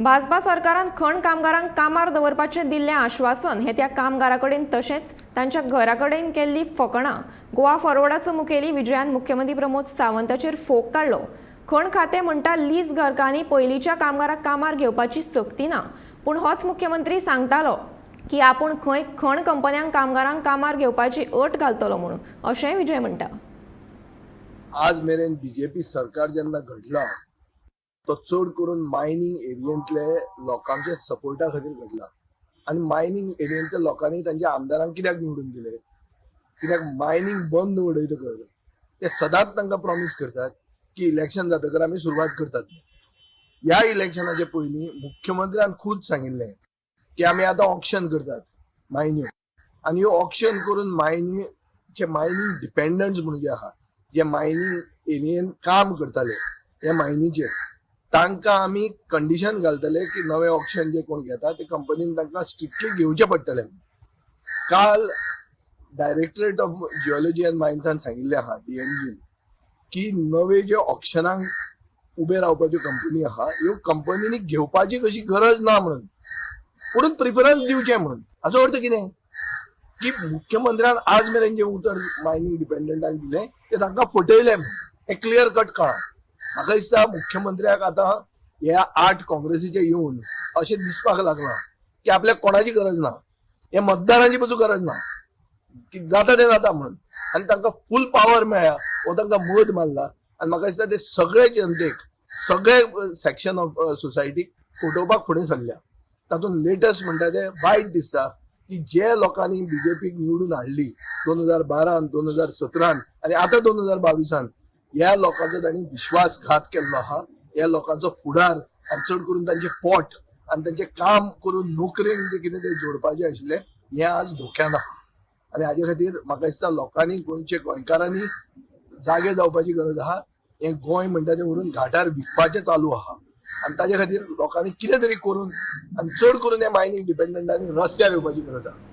भाजपा सरकारान खण कामगारांक कामार दवरपाचें दिल्लें आश्वासन हे त्या कामगारांकडेन तशेंच तांच्या घराकडेन केल्ली फकाणां गोवा फॉरवर्डाचो मुखेली विजयान मुख्यमंत्री प्रमोद सावंताचेर फोग काडलो। खण खातें म्हणटा लीज घरकांनी पयलींच्या कामगारांक कामार घेवपाची सक्ती ना, पूण होच मुख्यमंत्री सांगतालो की आपूण खंय खण कंपन्यांक कामगारांक कामार घेवपाची अट घालतलो म्हणून, अशेंय विजय म्हणटा। आज मेरेन बीजेपी सरकार जेन्ना घडला तो चड करून मायनिंग एरियेंतले लोकांच्या सपोर्टा खातीर घडला। आनी मायनिंग एरियेंतल्या लोकांनी तांच्या आमदारांक कित्याक निवडून दिले? कित्याक मायनिंग बंद उडयतकर ते सदांच तांकां प्रॉमिस करतात की इलेक्शन जातकर आमी सुरवात करतात। ह्या इलेक्शनाचे पयलीं मुख्यमंत्र्यान खूद सांगिल्लें की आमी आतां ऑक्शन करतात मायन्यो, आनी ह्यो ऑक्शन करून मायनिंग डिपेंडंट्स म्हणून जे आहा, जे मायनिंग एरियेन काम करताले हे मायनीचेर, तांकां आमी कंडिशन घालतले की नवे ऑक्शन जे कोण घेता ते कंपनीन तांकां स्ट्रिक्टली घेवचे पडटले। काल डायरेक्टरेट ऑफ जिओलॉजी अँड मायन्सान सांगिल्लें आहा DNG की नवे जे ऑक्शनाक उबे रावपाच्यो कंपनी आहा ह्यो कंपनीनी घेवपाची कशी गरज ना म्हणून, पूण प्रिफरन्स दिवचे म्हणून। हाचो अर्थ कितें की मुख्यमंत्र्यान आज मेरेन जे उतर मायनिंग डिपेंडंटांक दिलें ते तांकां फटयलें हें क्लियर कट कळ्ळां। म्हाका दिसता मुख्यमंत्र्याक आतां ह्या 8 काँग्रेसीचे येवन अशें दिसपाक लागलां की आपल्याक कोणाची गरज ना, हे मतदारांची पसून गरज ना, की जाता ते जाता म्हणून, आनी तांकां फूल पावर मेळ्ळ्या हो तांकां मत मारला। आनी म्हाका दिसता ते सगळे जनतेक, सगळे सेक्शन ऑफ सोसायटीक फटोवपाक फुडें सरल्या। तातूंत लेटस्ट म्हणटा ते वायट दिसता की जे लोकांनी बीजेपीक निवडून हाडली 2012, 2017 आनी आतां 2022 ह्या लोकांचो तांणी विश्वासघात केल्लो आहा। ह्या लोकांचो फुडार आनी चड करून तांचे पोट आनी तांचे काम करून नोकरेक जे कितें ते जोडपाचें आशिल्लें हें आज धोक्यान आहा। आनी हाजे खातीर म्हाका दिसता लोकांनी, गोंयचे गोंयकारांनी जागे जावपाची गरज आहा। हें गोंय म्हणटा तें व्हरून घाटार विकपाचें चालू आहा, आनी ताजे खातीर लोकांनी कितें तरी करून आनी चड करून ह्या मायनिंग डिपेंडंटांनी रस्त्यार येवपाची गरज आहा।